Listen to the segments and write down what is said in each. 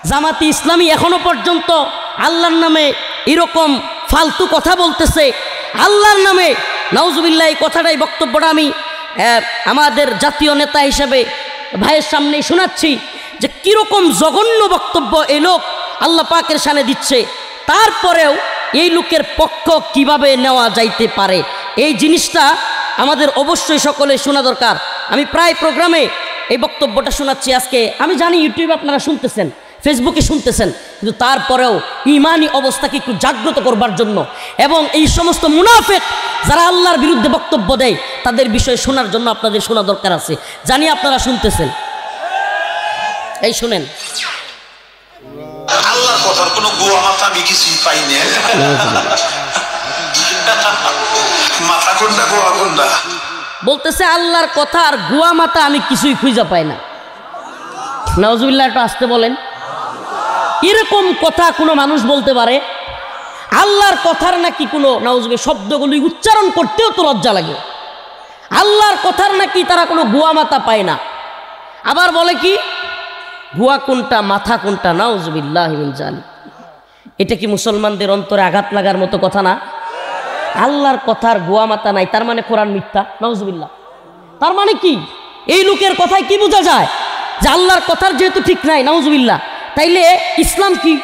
জামাতি ইসলামী এখনো পর্যন্ত আল্লাহর নামে এরকম ফালতু কথা বলতেছে, আল্লাহর নামে নাউজুবিল্লাহ। এই কথাটাই বক্তব্যটা আমি আমাদের জাতীয় নেতা হিসেবে ভাইয়ের সামনেই শোনাচ্ছি যে কীরকম জঘন্য বক্তব্য এই লোক আল্লাহ পাকের সামনে দিচ্ছে। তারপরেও এই লোকের পক্ষ কিভাবে নেওয়া যাইতে পারে, এই জিনিসটা আমাদের অবশ্যই সকলে শোনা দরকার। আমি প্রায় প্রোগ্রামে এই বক্তব্যটা শোনাচ্ছি। আজকে আমি জানি ইউটিউবে আপনারা শুনতেছেন, ফেসবুকে শুনতেছেন, কিন্তু তারপরেও ইমানি অবস্থাকে একটু জাগ্রত করবার জন্য এবং এই সমস্ত মুনাফিক যারা আল্লাহর বিরুদ্ধে বক্তব্য দেয় তাদের বিষয়ে শোনার জন্য আপনাদের শোনা দরকার আছে। জানি আপনারা শুনতেছেন, এই শুনেন। আল্লাহর কথার কোনো গোয়া মাথা আমি কিছুই পাই না। মাথা কোনটা গোয়া কোনটা বলতেছে আল্লাহর কথা আর গুয়া মাথা আমি কিছুই খুঁজে পাই না। নাউজুবিল্লাহ, একটু আসতে বলেন। এরকম কথা কোনো মানুষ বলতে পারে? আল্লাহর কথার নাকি কোনো নাউজুবিল্লাহ শব্দগুলি উচ্চারণ করতেও তো লজ্জা লাগে। আল্লাহর কথার নাকি তারা কোনো গুয়া মাথা পায় না। আবার বলে কি গুয়া কোনটা মাথা কোনটা, নাউজুবিল্লাহ মিন জালিক। এটা কি মুসলমানদের অন্তরে আঘাত লাগার মতো কথা না? আল্লাহর কথার গুয়া মাথা নাই, তার মানে কোরআন মিথ্যা, নাউজুবিল্লাহ। তার মানে কি এই লোকের কথায় কি বোঝা যায় যে আল্লাহর কথার যেহেতু ঠিক নাই, নাউজুবিল্লাহ, তাইলে ইসলাম কি,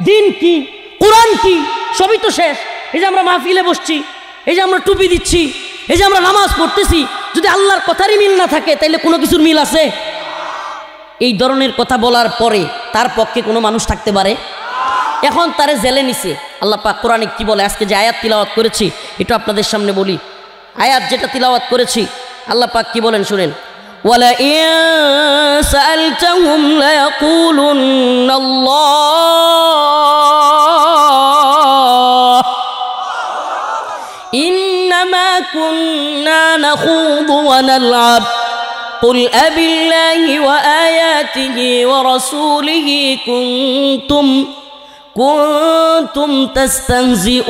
দিন কি, কোরআন কি, সবই তো শেষ। এই যে আমরা মাহফিলে বসছি, এই যে আমরা টুপি দিচ্ছি, এই যে আমরা নামাজ পড়তেছি, যদি আল্লাহর কথারই মিল না থাকে তাইলে কোনো কিছুর মিল আছে? এই ধরনের কথা বলার পরে তার পক্ষে কোনো মানুষ থাকতে পারে? এখন তারে জেলে নিছে। আল্লাহ পাক কোরআনে কি বলে? আজকে যে আয়াত তিলাওয়াত করেছি এটা আপনাদের সামনে বলি। আয়াত যেটা তিলাওয়াত করেছি আল্লাহ পাক কি বলেন শুনেন। ওয়ালা ইন সাআলতাহুম লায়াকুলুন্না আল্লাহ ইন্নামা কুন্না নাখুযু ওয়া নালআব قل أبالله وآياته ورسوله كنتم تستهزئون।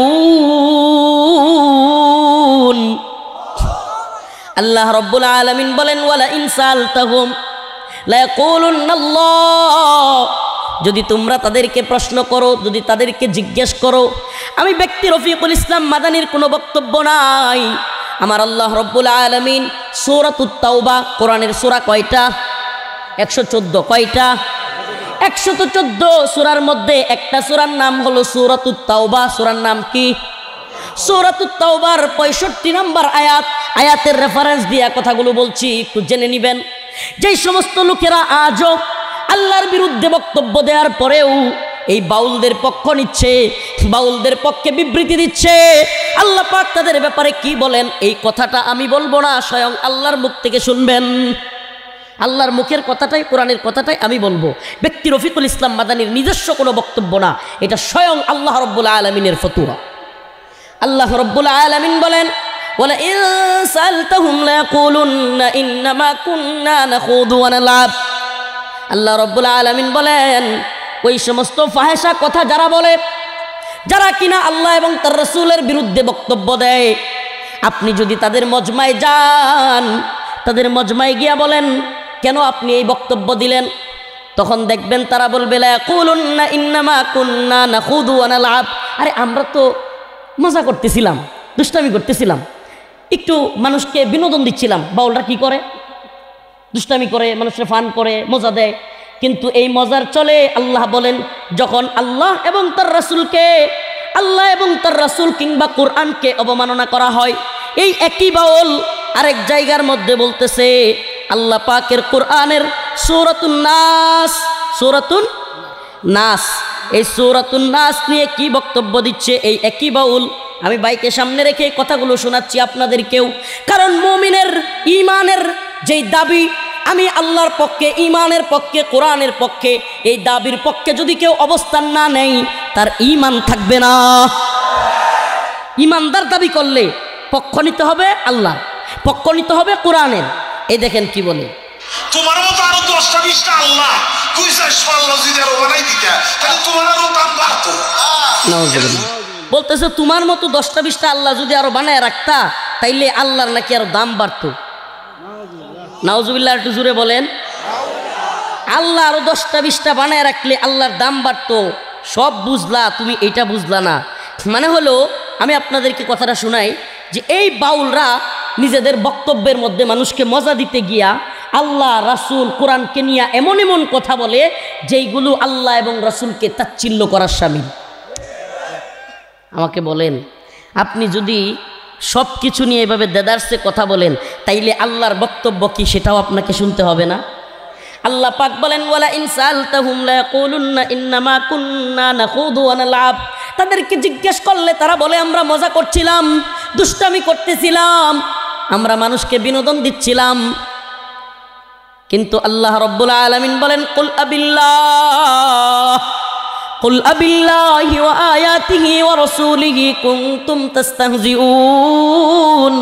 আল্লাহ রব্বুল আলামিন বলেন ওয়ালা ইন সাআলতাহুম লায়াকুলুন্না আল্লাহ, যদি তোমরা তাদেরকে প্রশ্ন করো, যদি তাদেরকে জিজ্ঞেস করো, আমি ব্যক্তি রফিকুল ইসলাম মাদানির কোনো বক্তব্য নাই। আমার আল্লাহ রব্বুল আলামিন সূরাতুত তাওবা, কোরআনের সূরা কয়টা? 114। কয়টা? 114 সূরার মধ্যে একটা সূরার নাম হলো সূরাতুত তাওবা। সূরার নাম কি? সূরাতুত তাওবার 65 নম্বর আয়াত। আয়াতের রেফারেন্স দিয়ে কথাগুলো বলছি, একটু জেনে নেবেন। যেই সমস্ত লোকেরা আজও আল্লাহর বিরুদ্ধে বক্তব্য দেওয়ার পরেও এই বাউলদের পক্ষ নিচ্ছে, বাউলদের পক্ষে বিবৃতি দিচ্ছে, আল্লাহ পাক তাদের ব্যাপারে কি বলেন এই কথাটা আমি বলবো না, স্বয়ং আল্লাহর মুখ থেকে শুনবেন। আল্লাহর মুখের কথাটাই, কোরআনের কথাটাই আমি বলবো। ব্যক্তি রফিকুল ইসলাম মাদানির নিজস্ব কোনো বক্তব্য না, এটা স্বয়ং আল্লাহ রব্বুল আলামিনের ফতোয়া। আল্লাহ রব্বুল আলামিন বলেন ওয়ালা ইন সাআলতাহুম লায়াকুলুন্না ইন্নামা কুন্না নাখুযু ওয়া নালআব। আল্লাহ রব্বুল আলামিন বলেন ওই সমস্ত ফাহেসা কথা যারা বলে, যারা কিনা আল্লাহ এবং তার রাসূলের বিরুদ্ধে বক্তব্য দেয়, আপনি যদি তাদের মজমায় যান, তাদের মজমায় গিয়া বলেন কেন আপনি এই বক্তব্য দিলেন, তখন দেখবেন তারা বলবে লায়াকুলুন্না ইন্নামা কুন্না নাখুযু ওয়া নালআব। আরে আমরা তো মজা করতেছিলাম, দুষ্টামি করতেছিলাম, একটু মানুষকে বিনোদন দিচ্ছিলাম। বাউলরা কি করে? দুষ্টামি করে, মানুষের ফান করে, মজা দেয়। কিন্তু এই মজার চলে আল্লাহ বলেন যখন আল্লাহ এবং তার রাসূলকে, আল্লাহ এবং তার রাসূল কিংবা কোরআনকে অবমাননা করা হয়, এই একই বাউল আরেক জায়গার মধ্যে বলতেছে আল্লাহ পাকের কোরআনের সূরাতুন নাস, সূরাতুন নাস, এই সূরাতুন নাস নিয়ে কি বক্তব্য দিচ্ছে এই একই বাউল। আমি বাইকে সামনে রেখে কথাগুলো শোনাচ্ছি আপনাদেরকেও, কারণ মুমিনের ঈমানের যেই দাবি, আমি আল্লাহর পক্ষে, ঈমানের পক্ষে, কোরআনের পক্ষে, এই দাবির পক্ষে যদি কেউ অবস্থান না নেয় তার ঈমান থাকবে না। ঈমানদার দাবি করলে পক্ষ নিতে হবে আল্লাহ, পক্ষ নিতে হবে কোরআনের। এই দেখেন কি বলে, তোমার মতো আরো 10টা 20টা আল্লাহ কইছে আল্লাহ যদি আরো বানাই দিতা তাহলে তোমার আরো দাম বাড়তো। বলতেছে তোমার মতো 10টা 20টা আল্লাহ যদি আরো বানায় রাখতা তাইলে আল্লাহর নাকি আরো দাম বাড়তো। নাউজুবিল্লাহ, একটু জুড়ে বলেন। আল্লাহ আরো 10টা 20টা বানায় রাখলে আল্লাহর দাম বাড়তো। সব বুঝলা, তুমি এটা বুঝলা না। মানে হলো, আমি আপনাদেরকে কথাটা শোনাই যে এই বাউলরা নিজেদের বক্তব্যের মধ্যে মানুষকে মজা দিতে গিয়া আল্লাহ রাসূল কোরআনকে নিয়ে এমন এমন কথা বলে যেইগুলো আল্লাহ এবং রাসূলকে তাচ্ছিল্য করার শামিল। আমাকে বলেন, আপনি যদি সব কিছু নিয়ে এভাবে দেদারসে কথা বলেন, তাইলে আল্লাহর বক্তব্য কি সেটাও আপনাকে শুনতে হবে না? আল্লাহ পাক বলেন, ওয়ালা ইন সালতাহুম লা ইয়াকুলুন্না ইন্নামা কুন্না নাখুদু ওয়া নালআব। তাদেরকে জিজ্ঞেস করলে তারা বলে আমরা মজা করছিলাম, দুষ্টামি করতেছিলাম, আমরা মানুষকে বিনোদন দিচ্ছিলাম। কিন্তু আল্লাহ রাব্বুল আলামিন বলেন, কুল আবিল্লাহি ওয়া আয়াতিহি ওয়া রাসূলিহি কুনতুম তাস্তাহজিউন।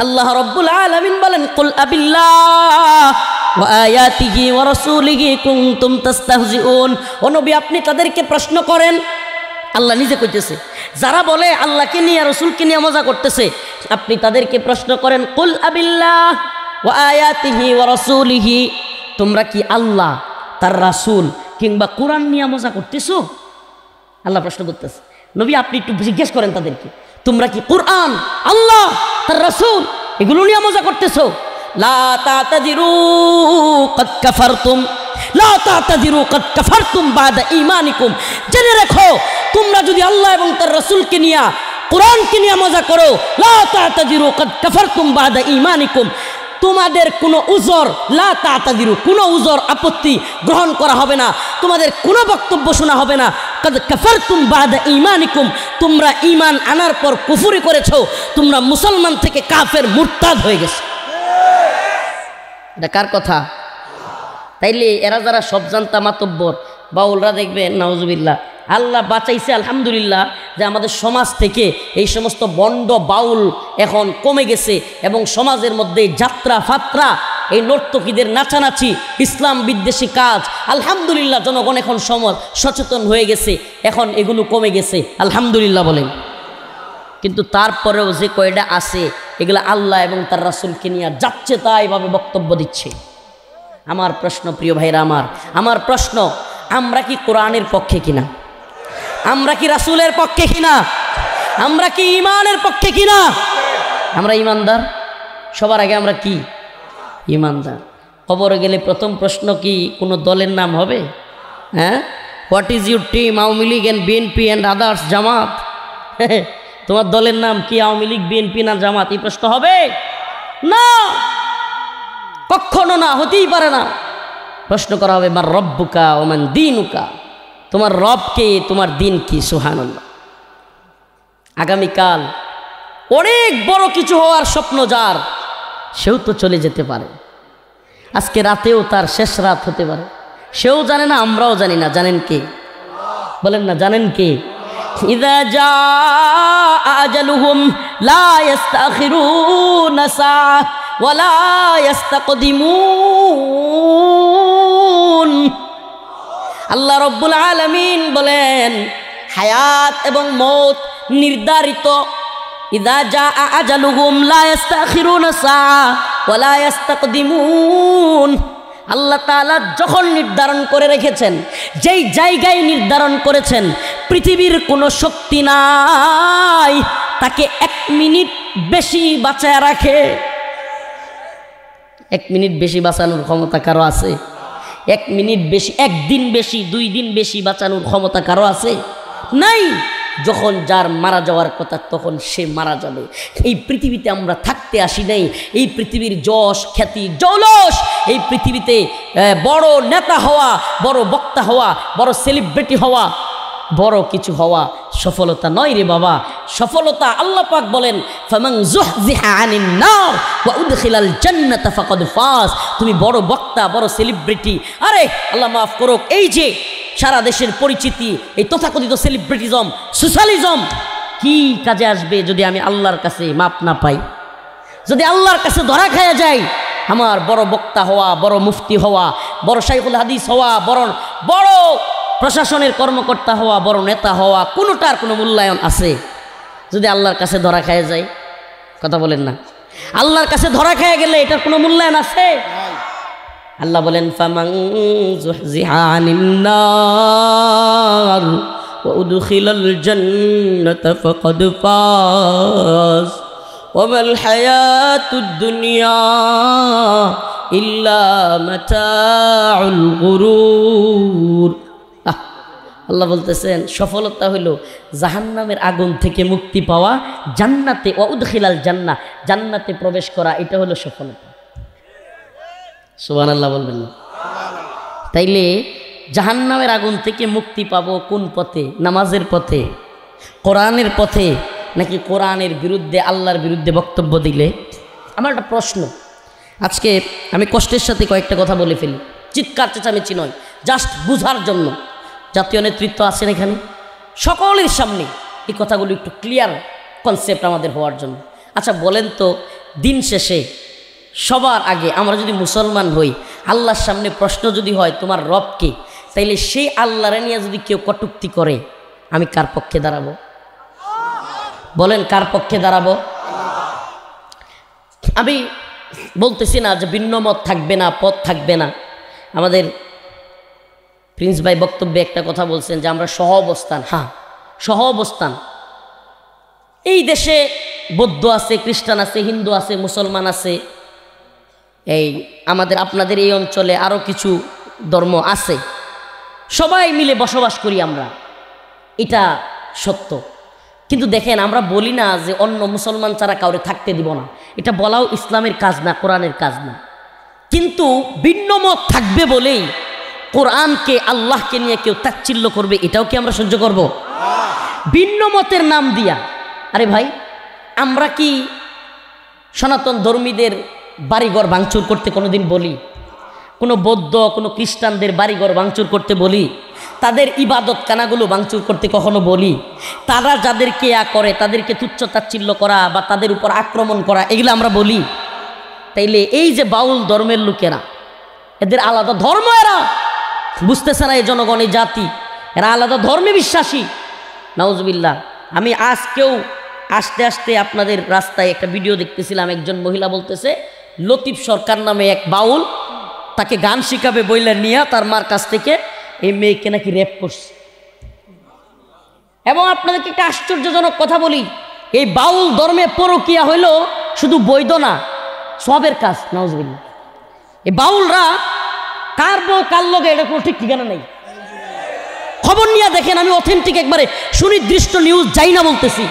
আল্লাহ রাব্বুল আলামিন বলেন, কুল আবিল্লাহ ওয়া আয়াতিহি ওয়া রাসূলিহি কুনতুম তাস্তাহজিউন। ও নবী, আপনি তাদেরকে প্রশ্ন করেন। আল্লাহ নিজে কইতেছে, যারা বলে আল্লাহকে নিয়ে রাসূলকে নিয়ে মজা করতেছে, আপনি তাদেরকে প্রশ্ন করেন, কুল আবিল্লাহ ওয়া আয়াতিহি ওয়া রাসূলিহি, তোমরা কি আল্লাহ তার রাসূল কিংবা কোরআন নিয়ে মজা করতেছো? আল্লাহ প্রশ্ন করতেছে। নবী, আপনি একটু জিজ্ঞেস করেন তাদেরকে, তোমরা কি কোরআন, আল্লাহ, তার রাসূল এগুলো নিয়ে মজা করতেছো? লা তাতাদিরু ক্বাদ কাফারতুম, লা তাতাদিরু ক্বাদ কাফারতুম বাদা ঈমানিকুম। জেনে রাখো, তোমরা যদি আল্লাহ এবং তার রাসূলকে নিয়ে কোরআনকে নিয়ে মজা করো, লা তাতাদিরু ক্বাদ কাফারতুম বাদা ঈমানিকুম, তোমাদের কোনো উজর, লা তাতাদিরু, কোনো উজর আপত্তি গ্রহণ করা হবে না, তোমাদের কোনো বক্তব্য শোনা হবে না। কাদ কাফারতুম বাদা ঈমানিকুম, তোমরা ঈমান আনার পর কুফরি করেছো, তোমরা মুসলমান থেকে কাফের মুরতাদ হয়ে গেছো। এটা কার কথা? তাইলে এরা যারা সব জানতা মাতব্বর বাউলরা, দেখবেন নাউজুবিল্লাহ, আল্লাহ বাঁচাইছে আলহামদুলিল্লাহ যে আমাদের সমাজ থেকে এই সমস্ত বন্ড বাউল এখন কমে গেছে, এবং সমাজের মধ্যে যাত্রা ফাত্রা, এই নর্তকীদের নাচানাচি, ইসলাম বিদ্বেষী কাজ, আলহামদুলিল্লাহ জনগণ এখন সমাজ সচেতন হয়ে গেছে, এখন এগুলো কমে গেছে আলহামদুলিল্লাহ বলেন। কিন্তু তারপরেও যে কয়টা আছে, এগুলো আল্লাহ এবং তার রাসূলকে নিয়ে যাচ্ছে তাইভাবে বক্তব্য দিচ্ছে। আমার প্রশ্ন, প্রিয় ভাইরা আমার প্রশ্ন, আমরা কি কোরআনের পক্ষে কিনা? আমরা কি রাসূলের পক্ষে কিনা? আমরা কি ঈমানের পক্ষে কিনা? আমরা ঈমানদার? সবার আগে আমরা কি ঈমানদার। কবরে গেলে প্রথম প্রশ্ন কি কোনো দলের নাম হবে? হ্যাঁ, what is your team, Awami League and BNP and others, Jamaat? তোমার দলের নাম কি আওয়ামী লীগ, বিএনপি না জামাত? এই প্রশ্ন হবে না, কখনো না, হতেই পারে না। প্রশ্ন করা হবে, মার রব্বুকা ওয়া মান দীনুকা, তোমার রব কে, তোমার দিন কি? সুবহানাল্লাহ। আগামীকাল অনেক বড় কিছু হওয়ার স্বপ্ন যার, সেও তো চলে যেতে পারে। আজকে রাতেও তার শেষ রাত হতে পারে, সেও জানে না, আমরাও জানি না। জানেন কে? বলেন না, জানেন কে? ইযা জাআ আজালুহুম লা ইস্তাখিরুনা সাআ ওয়া লা ইস্তাকদিমুন। আল্লাহ রাব্বুল আলামিন বলেন, হায়াত এবং মৌত নির্ধারিত। ইযা জাআ আজালুহুম লা ইস্তাখিরুনা সাআ ওয়া লা ইস্তাকদিমুন। আল্লাহ তাআলা যখন নির্ধারণ করে রেখেছেন, যেই জায়গায় নির্ধারণ করেছেন, পৃথিবীর কোনো শক্তি নাই তাকে 1 মিনিট বেশি বাঁচায় রাখে। 1 মিনিট বেশি বাঁচানোর ক্ষমতা কারো আছে? 1 মিনিট বেশি, 1 দিন বেশি, 2 দিন বেশি বাঁচানোর ক্ষমতা কারো আছে? নাই। যখন যার মারা যাওয়ার কথা তখন সে মারা যাবে। এই পৃথিবীতে আমরা থাকতে আসি নাই, এই পৃথিবীর যশ খ্যাতি জৌলস, এই পৃথিবীতে বড় নেতা হওয়া, বড় বক্তা হওয়া, বড় সেলিব্রিটি হওয়া, বড় কিছু হওয়া সফলতা নয় রে বাবা। সফলতা, আল্লাহ পাক বলেন, ফামান যুহযিহা আনিন নার ওয়া উদখিলাল জান্নাতা ফাকাদ ফাজ। তুমি বড় বক্তা, বড় সেলিব্রিটি, আরে আল্লাহ মাফ করুক, এই যে সারা দেশের পরিচিতি, এই তথাকথিত সেলিব্রিটিজম, সোশ্যালিজম, কি কাজে আসবে যদি আমি আল্লাহর কাছে মাপ না পাই? যদি আল্লাহর কাছে ধরা খায়া যায়, আমার বড় বক্তা হওয়া, বড় মুফতি হওয়া, বড় শাইখুল হাদিস হওয়া, বড় প্রশাসনের কর্মকর্তা হওয়া, বড় নেতা হওয়া, কোনোটার কোনো মূল্যায়ন আছে যদি আল্লাহর কাছে ধরা খায়া যায়? কথা বলেন না। আল্লাহর কাছে ধরা খায়া গেলে এটার কোনো মূল্যায়ন আছে? আল্লাহ বলেন ফামান যুহজিহা আনিন নার ওয়া উদখিলাল জান্নাতা ফাকাদ ফাজ ওয়া মাল হায়াতুদ দুনিয়া ইল্লা মাতাউল গুরুর। আল্লাহ বলতেছেন সফলতা হলো জাহান্নামের আগুন থেকে মুক্তি পাওয়া, জান্নাতে ওয়া উদখিলাল জান্নাহ, জান্নাতে প্রবেশ করা, এটা হলো সফলতা। সুবহানাল্লাহ বলবেন না? তাইলে জাহান্নামের আগুন থেকে মুক্তি পাবো কোন পথে? নামাজের পথে, কোরআনের পথে, নাকি কোরআনের বিরুদ্ধে, আল্লাহর বিরুদ্ধে বক্তব্য দিলে? আমার একটা প্রশ্ন, আজকে আমি কষ্টের সাথে কয়েকটা কথা বলে ফেলি, চিৎকার চেঁচামেচি নয়, জাস্ট বুঝার জন্য। জাতীয় নেতৃত্ব আছেন এখানে, সকলের সামনে এই কথাগুলো একটু ক্লিয়ার কনসেপ্ট আমাদের হওয়ার জন্য। আচ্ছা বলেন তো, দিন শেষে সবার আগে আমরা যদি মুসলমান হই, আল্লাহর সামনে প্রশ্ন যদি হয় তোমার রব কে, তাইলে সেই আল্লাহরে নিয়ে যদি কেউ কটূক্তি করে, আমি কার পক্ষে দাঁড়াবো? বলেন কার পক্ষে দাঁড়াবো? আমি বলতেছি না যে ভিন্ন মত থাকবে না, পথ থাকবে না। আমাদের প্রিন্স ভাই বক্তব্যে একটা কথা বলছেন যে আমরা সহ অবস্থান। হ্যাঁ, সহ অবস্থান। এই দেশে বৌদ্ধ আছে, খ্রিস্টান আছে, হিন্দু আছে, মুসলমান আছে, এই আমাদের আপনাদের এই অঞ্চলে আরও কিছু ধর্ম আছে, সবাই মিলে বসবাস করি আমরা, এটা সত্য। কিন্তু দেখেন, আমরা বলি না যে অন্য মুসলমান ছাড়া কাউরে থাকতে দিব না, এটা বলাও ইসলামের কাজ না, কোরআনের কাজ না। কিন্তু ভিন্ন মত থাকবে বলেই কোরআনকে, আল্লাহকে নিয়ে কেউ তাচ্ছিল্য করবে, এটাও কি আমরা সহ্য করব? ভিন্ন মতের নাম দিয়া। আরে ভাই, আমরা কি সনাতন ধর্মীদের বাড়িঘর ভাঙচুর করতে কোনোদিন বলি? কোনো বৌদ্ধ, কোনো খ্রিস্টানদের বাড়িঘর ভাঙচুর করতে বলি? তাদের ইবাদত খানাগুলো ভাঙচুর করতে কখনো বলি? তারা যাদেরকে করে তাদেরকে তুচ্ছ তাচ্ছিল্য করা বা তাদের উপর আক্রমণ করা, এগুলো আমরা বলি? তাইলে এই যে বাউল ধর্মের লোকেরা, এদের আলাদা ধর্ম, এরা বুঝতেছে না, এই জনগণ, এই জাতি, এরা আলাদা ধর্মে বিশ্বাসী। নাউজুবিল্লাহ। আমি আজকেও আসতে আসতে আপনাদের রাস্তায় একটা ভিডিও দেখতেছিলাম, একজন মহিলা বলতেছে লতিফ সরকার নামে এক বাউল তাকে গান শিখাবে বইলে নিয়ে তার মার কাছ থেকে এই মেয়েকে নাকি রেপ করছে। এবং আপনাদেরকে একটা আশ্চর্যজনক কথা বলি, এই বাউল ধর্মে পরকিয়া হইল শুধু বৈধ না, সবের কাজ। নাউজুবিল্লাহ। এই বাউলরা কার বউ কার লগে, এটা কোনো ঠিক ঠিকানা নেই। খবর নিয়ে দেখেন, আমি অথেন্টিক একবারে সুনির্দিষ্ট নিউজ যাই না বলতেছি।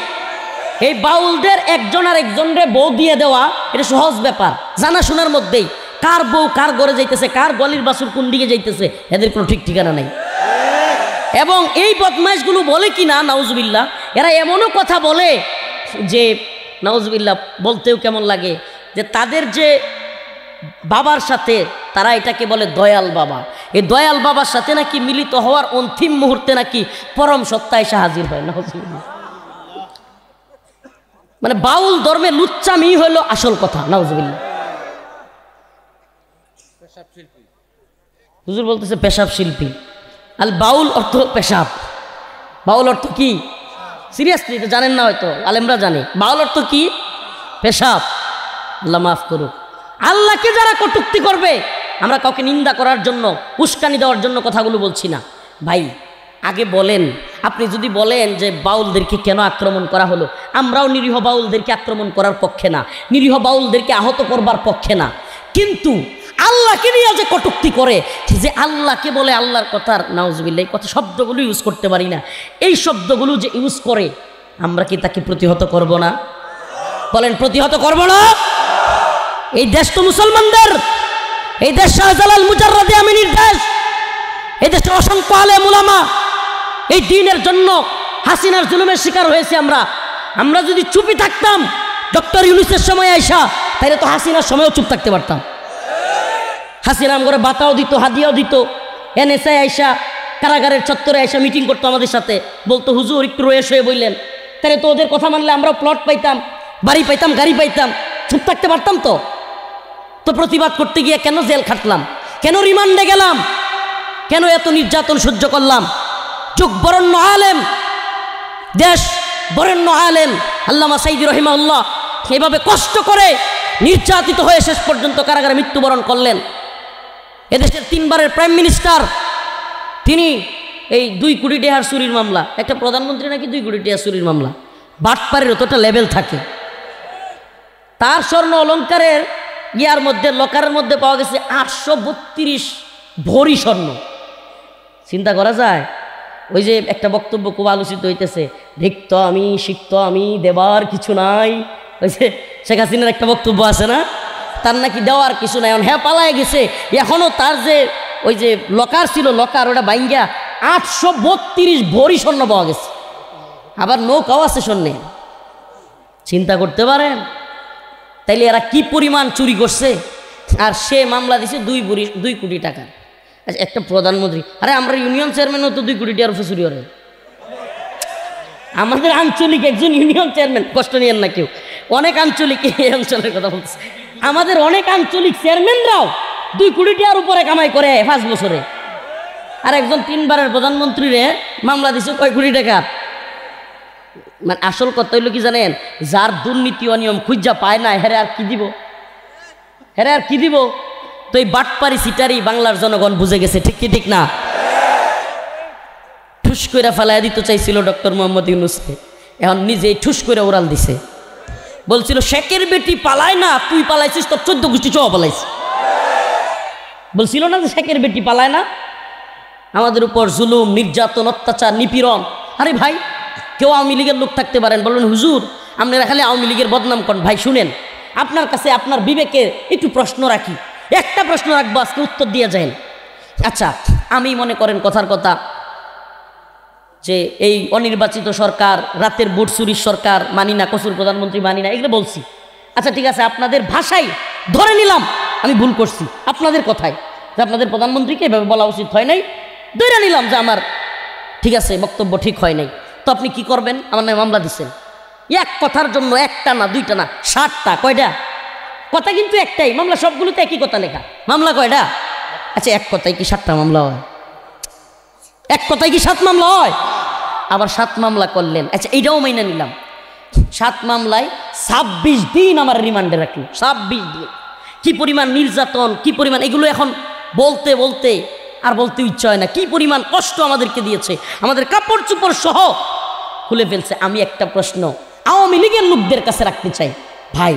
এই বাউলদের একজন আর একজনরে বউ দিয়ে দেওয়া এটা সহজ ব্যাপার, জানা শোনার মধ্যেই। কার বউ কার ঘরে যাইতেছে, কার গলির বাসুর কোন দিকে যাইতেছে, এদের কোনো ঠিক ঠিকানা নেই। এবং এই বদমাইশগুলো বলে কি না, নাউজুবিল্লাহ, এরা এমনও কথা বলে যে নাউজুবিল্লাহ বলতেও কেমন লাগে, যে তাদের যে বাবার সাথে, তারা এটাকে বলে দয়াল বাবা, এই দয়াল বাবার সাথে নাকি মিলিত হওয়ার অন্তিম মুহূর্তে নাকি পরম সত্তা এসে হাজির হয়। নাউজুবিল্লাহ। মানে বাউল ধর্মে লুচ্চামি হলো আসল কথা। নাউজুবিল্লাহ। হুজুর বলতেছে পেশাব শিল্পী। আল বাউল অর্থ পেশাব। বাউল অর্থ কি? সিরিয়াসলি এটা জানেন না হয়তো, আলেমরা জানে। বাউল অর্থ কি? পেশাব। আল্লাহ মাফ করুক। আল্লাহকে যারা কটূক্তি করবে, আমরা কাউকে নিন্দা করার জন্য, উস্কানি দেওয়ার জন্য কথাগুলো বলছি না ভাই। আগে বলেন, আপনি যদি বলেন যে বাউলদেরকে কেন আক্রমণ করা হলো, আমরাও নিরীহ বাউলদেরকে আক্রমণ করার পক্ষে না, নিরীহ বাউলদেরকে আহত করবার পক্ষে না। কিন্তু আল্লাহকে নিয়ে যে কটূক্তি করে, যে আল্লাহকে বলে আল্লাহর কথার, নাউজুবিল্লাহ, এই কথা শব্দগুলো ইউজ করতে পারি না, এই শব্দগুলো যে ইউজ করে, আমরা কি তাকে প্রতিহত করব না? বলেন প্রতিহত করব না? এই দেশ তো মুসলমানদের, এই দেশ শাহজালাল মুজাররদে আমিনীর দেশ, এই দেশের অসংখ্য আলেম উলামা এই দ্বীনের জন্য হাসিনার জুলুমের শিকার হয়েছে। আমরা যদি চুপই থাকতাম ডক্টর ইউনূসের সময় আইসা, তাইলে তো হাসিনার সময়ও চুপ থাকতে পারতাম। হাসিনা করে বাতাও দিত, হাদিয়াও দিত। এনএসআই আইসা কারাগারের চত্বরে আইসা মিটিং করতো আমাদের সাথে, বলতো হুজুর একটু রয়ে শুয়ে বললেন, তাহলে তো ওদের কথা মানলে আমরাও প্লট পাইতাম, বাড়ি পাইতাম, গাড়ি পাইতাম, চুপ থাকতে পারতাম। তো প্রতিবাদ করতে গিয়ে কেন জেল খাটলাম, কেন রিমান্ডে গেলাম, কেন এত নির্যাতন সহ্য করলাম? যুগ বরেণ্য আলেম, দেশ বরেণ্য আলেম আল্লামা সাইদি রহিমাহুল্লাহ এভাবে কষ্ট করে নির্যাতিত হয়ে শেষ পর্যন্ত কারাগারে মৃত্যুবরণ করলেন। এদেশের 3 বারের প্রাইম মিনিস্টার, তিনি এই 2 কোটি টাকার চুরির মামলা, একটা প্রধানমন্ত্রী নাকি 2 কোটি টাকা চুরির মামলা, বাটপাড়ের অতটা লেভেল থাকে। তার স্বর্ণ অলঙ্কারের ইয়ার মধ্যে লকারের মধ্যে পাওয়া গেছে 832 ভরি স্বর্ণ। চিন্তা করা যায়? ওই যে একটা বক্তব্য খুব আলোচিত হইতেছে, রিক্ত আমি সিক্ত আমি দেবার কিছু নাই, ওই যে শেখ হাসিনার একটা বক্তব্য আছে না, তার নাকি দেওয়ার কিছু নাই, হ্যাঁ পালায় গেছে। এখনও তার যে ওই যে লকার ছিল, লকার ওটা বাইঙ্গা 832 ভরি স্বর্ণ পাওয়া গেছে, আবার নৌকাও আছে স্বর্ণে। চিন্তা করতে পারেন? তাইলে এরা কি পরিমাণ চুরি করছে। আর সে মামলা দিছে 2 কোটি টাকা। আচ্ছা, একটা প্রধানমন্ত্রী, আরে আমরা ইউনিয়ন চেয়ারম্যানও তো 2 কোটি টাকার উপরে চুরি করে। আমাদের আঞ্চলিক একজন ইউনিয়ন চেয়ারম্যান, কষ্ট নিয়েন না কেউ, অনেক আঞ্চলিক এই অঞ্চলের কথা বলছে, আমাদের অনেক আঞ্চলিক চেয়ারম্যানরাও 2 কোটি টাকার উপরে কামাই করে 5 বছরে। আর একজন 3 বারের প্রধানমন্ত্রীরে মামলা দিছে কয় কোটি টাকা। মানে আসল কথা হইল কি জানেন, যার দুর্নীতি অনিয়ম খুঁজা পায় না, হেরে আর কি দিব, হেরে আর কি দিব। তো এই বাটপারি সিটারি বাংলার জনগণ বুঝে গেছে, ঠিক কি ঠিক না? ঠুস করে ফেলাইয়া দিতে চাইছিল ডক্টর মোহাম্মদ ইউনূসকে, এখন নিজেই ঠুস করে ওরাল দিছে। বলছিল শেখের বেটি পালায় না, তুই পালাইছিস, তোর 14 গোষ্ঠী চোয়া পালাইছে। বলছিল না যে শেখের বেটি পালায় না। আমাদের উপর জুলুম, নির্যাতন, অত্যাচার, নিপীড়ন। আরে ভাই, কেউ আওয়ামী লীগের লোক থাকতে পারেন, বলবেন হুজুর আপনারা খালি আওয়ামী লীগের বদনাম করেন। ভাই শুনেন, আপনার কাছে আপনার বিবেকে একটু প্রশ্ন রাখি, একটা প্রশ্ন রাখবো, আজকে উত্তর দিয়ে যান। আচ্ছা, আমি মনে করেন কথার কথা যে এই অনির্বাচিত সরকার, রাতের ভোট চুরির সরকার মানি না, কসুর প্রধানমন্ত্রী মানি না, এগুলো বলছি। আচ্ছা ঠিক আছে, আপনাদের ভাষায় ধরে নিলাম আমি ভুল করছি, আপনাদের কথায় যে আপনাদের প্রধানমন্ত্রীকে এভাবে বলা উচিত হয় নাই, ধরে নিলাম যে আমার ঠিক আছে বক্তব্য ঠিক হয় নাই। তো আপনি কি করবেন? আমার নামে মামলা দিচ্ছেন এক কথার জন্য, একটা না, দুইটা না, 7টা। কয়টা কথা? কিন্তু একটাই মামলা, সবগুলোতে একই কথা লেখা। মামলা কয়টা? আচ্ছা, এক কথায় কি 7টা মামলা হয়? এক কথায় কি 7 মামলা হয়? আবার 7 মামলা করলেন। আচ্ছা, এইটাও মাইনা নিলাম, 7 মামলায় 26 দিন আমার রিমান্ডে রাখলো। 26 দিন। কি পরিমাণ নির্যাতন, কি পরিমাণ, এগুলো এখন বলতে বলতে আর বলতে ইচ্ছা হয় না। কি পরিমাণ কষ্ট আমাদেরকে দিয়েছে, আমাদের কাপড় চোপড় সহ খুলে ফেলছে। আমি একটা প্রশ্ন আওয়ামী লীগের লোকদের কাছে রাখতে চাই, ভাই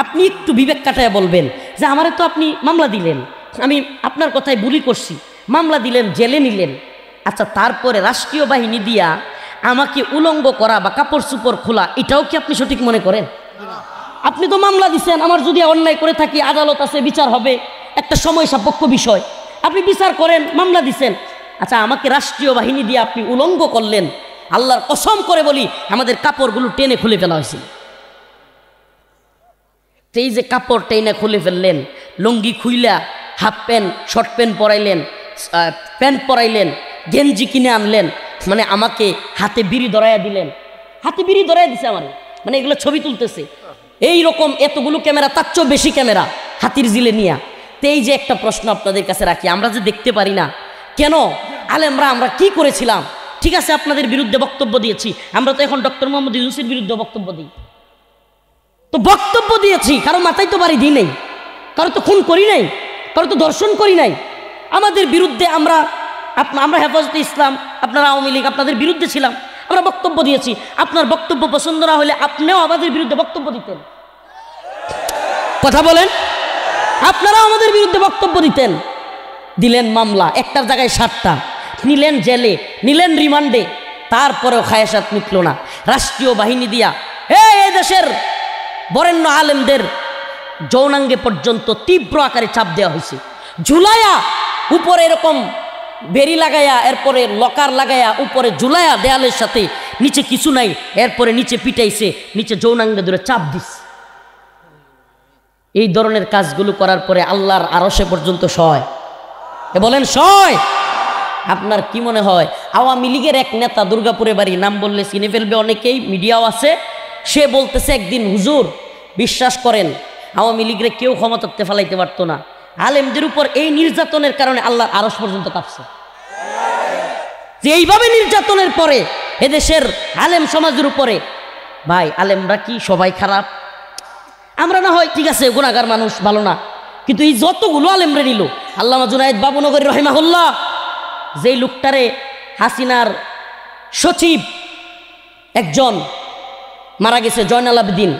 আপনি একটু বিবেক কাটায় বলবেন যে আমারে তো আপনি মামলা দিলেন, আমি আপনার কথায় বুলি করছি, মামলা দিলেন, জেলে নিলেন। আচ্ছা, তারপরে রাষ্ট্রীয় বাহিনী দিয়া আমাকে উলঙ্গ করা বা কাপড় চোপড় খোলা, এটাও কি আপনি সঠিক মনে করেন? আপনি তো মামলা দিচ্ছেন, আমার যদি অন্যায় করে থাকি আদালত আছে, বিচার হবে, একটা সময় সাপেক্ষ বিষয়, আপনি বিচার করেন, মামলা দিচ্ছেন। আচ্ছা, আমাকে রাষ্ট্রীয় বাহিনী দিয়ে আপনি উলঙ্গ করলেন, আল্লাহর কসম করে বলি আমাদের কাপড়গুলো টেনে খুলে ফেলা হয়েছিল। এই যে কাপড় টেনে খুলে ফেললেন, লুঙ্গি খুইলা হাফ প্যান্ট, শর্ট প্যান্ট পরাইলেন, প্যান্ট পরাইলেন, গেঞ্জি কিনে আনলেন, মানে আমাকে হাতে বিড়ি ধরাইয়া দিলেন, হাতে বিড়ি ধরাইয়া দিছে আমার, মানে এগুলো ছবি তুলতেছে এই রকম এতগুলো ক্যামেরা, তার চেয়েও বেশি ক্যামেরা হাতির জিলে নিয়া। তো এই যে একটা প্রশ্ন আপনাদের কাছে রাখি, আমরা যে দেখতে পারি না কেন? আলেমরা আমরা কি করেছিলাম? ঠিক আছে, আপনাদের বিরুদ্ধে বক্তব্য দিয়েছি, আমরা তো এখন ডক্টর মোহাম্মদ ইউনূসের বিরুদ্ধে বক্তব্য দিই, তো বক্তব্য দিয়েছি, কারো মাথায় তো বাড়ি দিই নাই, কারো তো খুন করি নাই, কারো তো ধর্ষণ করি নাই। আমাদের বিরুদ্ধে আমরা হেফাজতে ইসলাম, আপনারা আওয়ামী লীগ, আপনাদের বিরুদ্ধে ছিলাম, আমরা বক্তব্য দিয়েছি। আপনার বক্তব্য পছন্দ না হলে আপনিও আমাদের বিরুদ্ধে বক্তব্য দিতেন। কথা বলেন, আপনারাও আমাদের বিরুদ্ধে বক্তব্য দিতেন। দিলেন মামলা, একটার জায়গায় 7টা, নিলেন জেলে, নিলেন রিমান্ডে, তারপরেও খায়েশাত মিটল না। রাষ্ট্রীয় বাহিনী দিয়া এই দেশের বরেণ্য আলেমদের যৌনাঙ্গে পর্যন্ত তীব্র আকারে চাপ দেওয়া হয়েছে, ঝুলাইয়া উপরে এরকম বেরি লাগাইয়া, এরপরে লকার লাগাইয়া উপরে ঝুলাইয়া দেয়ালের সাথে, নিচে কিছু নাই, এরপরে নিচে পিটাইছে, নিচে যৌনাঙ্গে ধরে চাপ দিছে। এই ধরনের কাজগুলো করার পরে আল্লাহর আরশে পর্যন্ত সয়, বলেন সয়? আপনার কি মনে হয় আওয়ামী লীগের এক নেতা, দুর্গাপুরে বাড়ি, নাম বললে চিনে ফেলবে অনেকেই, মিডিয়াও আছে, সে বলতেছে একদিন হুজুর বিশ্বাস করেন আওয়ামী লীগের কেউ ক্ষমতাতে ফেলাইতে পারতো না, আলেমদের উপর এই নির্যাতনের কারণে আল্লাহর আরশ পর্যন্ত কাঁপছে। যে এইভাবে নির্যাতনের পরে এদেশের আলেম সমাজের উপরে, ভাই আলেমরা কি সবাই খারাপ? আমরা না হয় ঠিক আছে গুনাহগার মানুষ, ভালো না, কিন্তু এই যতগুলো আলেমরা নিল, আল্লামা জুনায়েদ বাবুনগরী রহিমাহুল্লাহ যেই লোকটারে হাসিনার সচিব একজন মারা গেছে জয়নাল আবেদিন,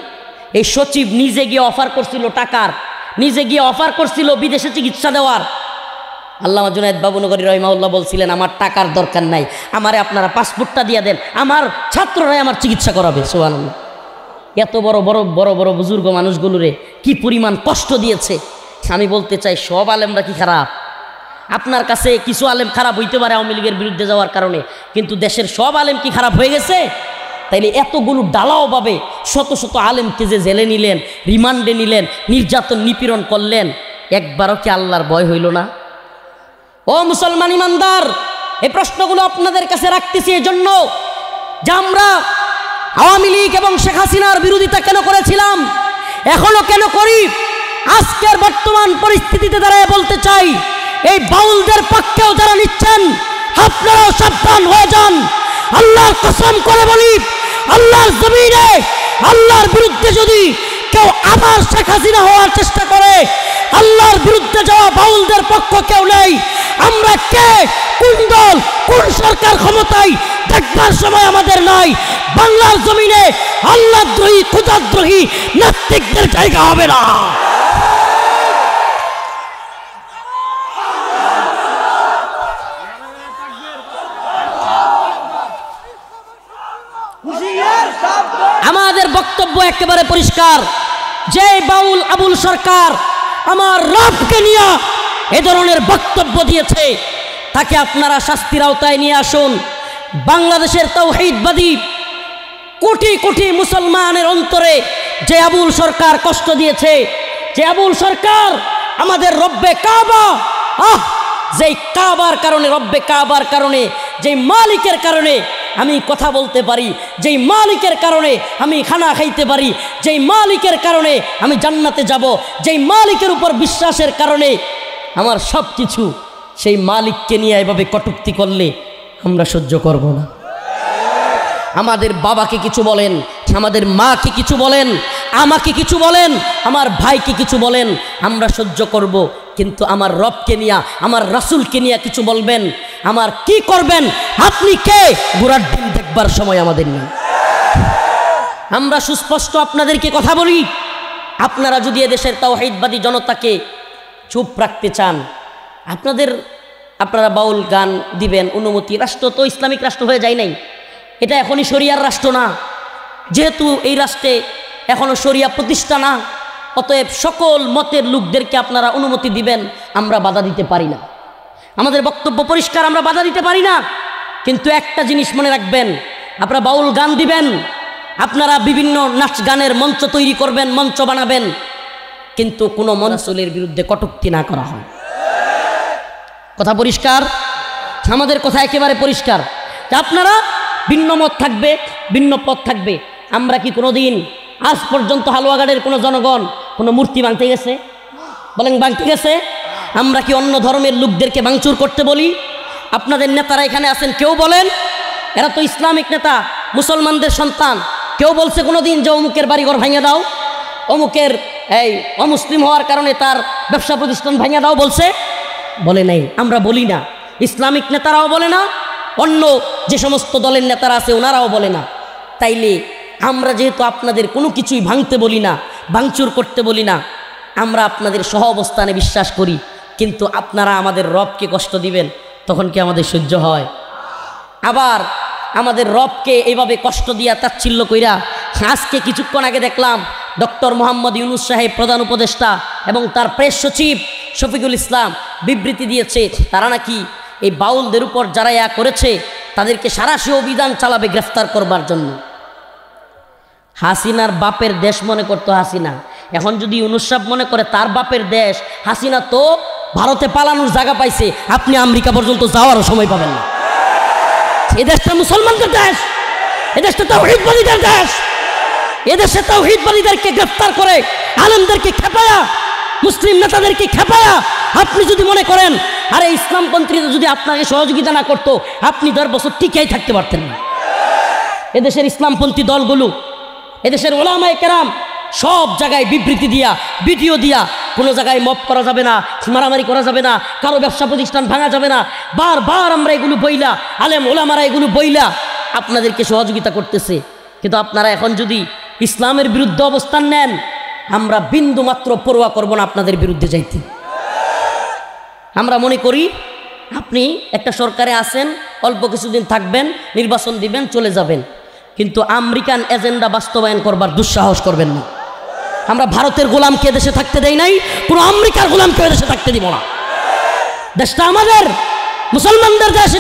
এই সচিব নিজে গিয়ে অফার করছিল টাকার, নিজে গিয়ে অফার করছিল বিদেশে চিকিৎসা দেওয়ার। আল্লামা জুনায়েদ বাবুনগরী রহিমাহুল্লাহ বলছিলেন আমার টাকার দরকার নাই, আমারে আপনারা পাসপোর্টটা দিয়ে দেন, আমার ছাত্ররাই আমার চিকিৎসা করাবে। সুবহানাল্লাহ। এত বড় বড় বড় বড় বুজুর্গ মানুষগুলোরে কি পরিমাণ কষ্ট দিয়েছে। আমি বলতে চাই সব আলেমরা কি খারাপ? আপনার কাছে কিছু আলেম খারাপ হইতে পারে আওয়ামী লীগের বিরুদ্ধে যাওয়ার কারণে, কিন্তু দেশের সব আলেম কি খারাপ হয়ে গেছে? তাইলে এতগুলো ডালাওভাবে শত শত আলেমকে যে জেলে নিলেন, রিমান্ডে নিলেন, নির্যাতন নিপীড়ন করলেন, একবারও কি আল্লাহর ভয় হইল না? ও মুসলমান ইমানদার, এই প্রশ্নগুলো আপনাদের কাছে রাখতেছি এই জন্য যে আমরা আওয়ামী লীগ এবং শেখ হাসিনার বিরোধিতা কেন করেছিলাম, এখনো কেন করি, আজকের বর্তমান পরিস্থিতিতে দাঁড়ায় বলতে চাই এই বাউলদের পক্ষেও যারা নিচ্ছেন আপনারাও সাবধান হয়ে যান। আল্লাহর কসম করে বলি, আল্লাহর জমিনে আল্লাহর বিরুদ্ধে যদি কেউ আবার শেখ হাসিনা হওয়ার চেষ্টা করে, আল্লাহর বিরুদ্ধে যাওয়া বাউলদের পক্ষ কেউ নেই। আমরা কে, কোন দল, কোন সরকার ক্ষমতায় দেখবার সময় আমাদের নাই। বাংলার জমিনে আল্লাহদ্রোহী, খোদাদ্রোহী নাস্তিকদের জায়গা হবে না। আমাদের বক্তব্য একেবারে পরিষ্কার, যে বাউল আবুল সরকার আমার রবকে নিয়ে এ ধরনের বক্তব্য দিয়েছে তাকে আপনারা শাস্তির আওতায় নিয়ে আসুন। বাংলাদেশের তাওহীদবাদী কোটি কোটি মুসলমানের অন্তরে যে আবুল সরকার কষ্ট দিয়েছে, যে আবুল সরকার আমাদের রব্বে কাবা, যেই কাবার কারণে, রব্বে কাবার কারণে, যেই মালিকের কারণে আমি কথা বলতে পারি, যেই মালিকের কারণে আমি খানা খাইতে পারি, যেই মালিকের কারণে আমি জান্নাতে যাব, যেই মালিকের উপর বিশ্বাসের কারণে আমার সব কিছু, সেই মালিককে নিয়ে এভাবে কটূক্তি করলে আমরা সহ্য করব না। আমাদের বাবাকে কিছু বলেন, আমাদের মাকে কিছু বলেন, আমাকে কিছু বলেন, আমার ভাইকে কিছু বলেন, আমরা সহ্য করব। কিন্তু আমার রবকে নিয়ে, আমার রাসূলকে নিয়ে কিছু বলবেন, আমার কি করবেন? আপনি কে? ঘোড়ার ডিম দেখবার সময় আমাদের নেই। আমরা সুস্পষ্ট আপনাদেরকে কথা বলি, আপনারা যদি এদেশের তাওহীদবাদী জনতাকে চুপ রাখতে চান, আপনারা বাউল গান দিবেন, অনুমতি, রাষ্ট্র তো ইসলামিক রাষ্ট্র হয়ে যায় নাই, এটা এখনই শরিয়ার রাষ্ট্র না। যেহেতু এই রাষ্ট্রে এখনও শরিয়া প্রতিষ্ঠা না, অতএব সকল মতের লোকদেরকে আপনারা অনুমতি দিবেন, আমরা বাধা দিতে পারি না। আমাদের বক্তব্য পরিষ্কার, আমরা বাধা দিতে পারি না। কিন্তু একটা জিনিস মনে রাখবেন, আপনারা বাউল গান দিবেন, আপনারা বিভিন্ন নাচ গানের মঞ্চ তৈরি করবেন, মঞ্চ বানাবেন, কিন্তু কোনো রাসূলের বিরুদ্ধে কটূক্তি না করা হয়। কথা পরিষ্কার? আমাদের কথা একেবারে পরিষ্কার। আপনারা ভিন্ন মত থাকবে, ভিন্ন পথ থাকবে। আমরা কি কোনোদিন আজ পর্যন্ত হালুয়াঘাটের কোনো জনগণ কোনো মূর্তি ভাঙতে গেছে? বলেন ভাঙতে গেছে? আমরা কি অন্য ধর্মের লোকদেরকে ভাঙচুর করতে বলি? আপনাদের নেতারা এখানে আছেন, কেউ বলেন এরা তো ইসলামিক নেতা, মুসলমানদের সন্তান, কেউ বলছে কোনোদিন যে অমুকের বাড়িঘর ভাঙিয়ে দাও, অমুকের এই অমুসলিম হওয়ার কারণে তার ব্যবসা প্রতিষ্ঠান ভাঙিয়ে দাও বলছে? বলে নাই, আমরা বলি না। ইসলামিক নেতারাও বলে না, অন্য যে সমস্ত দলের নেতারা আছে ওনারাও বলে না। তাইলে আমরা যেহেতু আপনাদের কোনো কিছুই ভাঙতে বলি না, ভাঙচুর করতে বলি না, আমরা আপনাদের সহ অবস্থানে বিশ্বাস করি, কিন্তু আপনারা আমাদের রবকে কষ্ট দিবেন, তখন কি আমাদের সহ্য হয়? আবার আমাদের রবকে এইভাবে কষ্ট দিয়া তাচ্ছিল্য কইরা, আজকে কিছুক্ষণ আগে দেখলাম ডক্টর মোহাম্মদ ইউনূস সাহেব প্রধান উপদেষ্টা এবং তার প্রেস সচিব শফিকুল ইসলাম বিবৃতি দিয়েছে, তারা নাকি এই বাউলদের উপর যারা ইয়া করেছে তাদেরকে সারাশি অভিযান চালাবে গ্রেফতার করবার জন্য। হাসিনার বাপের দেশ মনে করতো হাসিনা, এখন যদি ইউনূস সাহেব মনে করে তার বাপের দেশ, হাসিনা তো ভারতে পালানোর জায়গা পাইছে, আপনি আমেরিকা পর্যন্ত যাওয়ারও সময় পাবেন না। এ দেশটা মুসলমানদের দেশ, এ দেশটা তাওহীদবাদীদের দেশ। এদেশে তাওহীদবাদীদেরকে গ্রেফতার করে, আলেমদেরকে খেপায়া, মুসলিম নেতাদেরকে খেপায়া আপনি যদি মনে করেন আরে ইসলামপন্থীরা যদি আপনাকে সহযোগিতা না করতো আপনি 10 বছর টিকেই থাকতে পারতেন না। এদেশের ইসলামপন্থী দলগুলো, এদেশের ওলামায়ে কেরাম সব জায়গায় বিবৃতি দিয়া, ভিডিও দিয়া কোনো জায়গায় মব করা যাবে না, মারামারি করা যাবে না, কারো ব্যবসা প্রতিষ্ঠান ভাঙা যাবে না। বারবার আমরা এগুলো বইলা, আলেম ওলামারা এগুলো বইলা আপনাদেরকে সহযোগিতা করতেছে। কিন্তু আপনারা এখন যদি ইসলামের বিরুদ্ধে অবস্থান নেন, আমরা বিন্দু মাত্র পরোয়া করব না আপনাদের বিরুদ্ধে যাইতে। আমরা মনে করি আপনি একটা সরকারে আছেন, অল্প কিছুদিন থাকবেন, নির্বাচন দিবেন, চলে যাবেন, কিন্তু আমেরিকান এজেন্ডা বাস্তবায়ন করবার দুঃসাহস করবেন না। আমরা ভারতের গোলামকে দেশে থাকতে দেই নাই, কোনো আমেরিকার গোলামকে দেশে থাকতে দিব না। দেশটা আমাদের, মুসলমানদের দেশ।